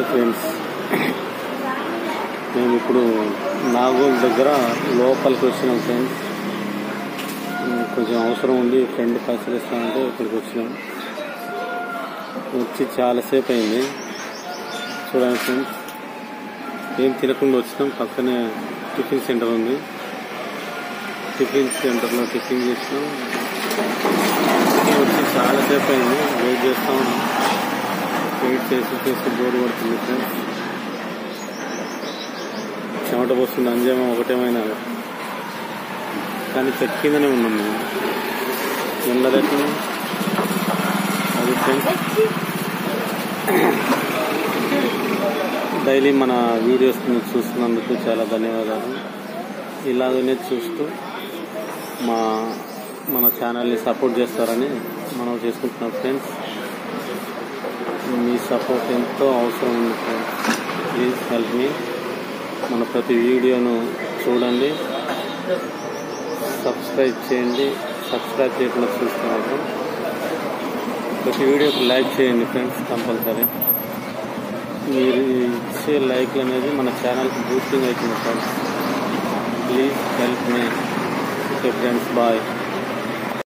Hi friends, మేము ఇప్పుడు నాగోల్ దగ్గర లోపలికి వచ్చినాం ఫ్రెండ్స్. కొంచెం అవసరం ఉండి ఫ్రెండ్ పైసలు ఇస్తామంటే ఇక్కడికి వచ్చినాం. వచ్చి చాలాసేపు అయింది. చూడండి ఫ్రెండ్స్, ఏం తినకుండా వచ్చినాం. పక్కనే టిఫిన్ సెంటర్ ఉంది. టిఫిన్ సెంటర్లో టిఫిన్ చేసినాం. వచ్చి చాలాసేపు అయింది. వెయిట్ చేస్తా ఉన్నాం. వెయిట్ చేసి బోర్ పడుతుంది ఫ్రెండ్స్. చెమట పోస్తుంది. అంజేమో ఒకటేమైనా కానీ చెక్కిందనే ఉన్నాం మేము. ఎండలకి అది ఫ్రెండ్స్. డైలీ మన వీడియోస్ చూస్తున్నందుకు చాలా ధన్యవాదాలు. ఇలాగనే చూస్తూ మన ఛానల్ని సపోర్ట్ చేస్తారని మనం చేసుకుంటున్నాం ఫ్రెండ్స్. మీ సపోర్ట్ ఎంతో అవసరం ఉంది ఫ్రెండ్స్. ప్లీజ్ హెల్ప్ మీ. మన ప్రతి వీడియోను చూడండి, సబ్స్క్రైబ్ చేయండి. సబ్స్క్రైబ్ చేయకుండా చూస్తున్నారు. ప్రతి వీడియోకి లైక్ చేయండి ఫ్రెండ్స్ కంపల్సరీ. మీరు ఇచ్చే లైక్లు అనేది మన ఛానల్కి బూస్టింగ్ అవుతుంది friends. Please help me. Okay friends, bye.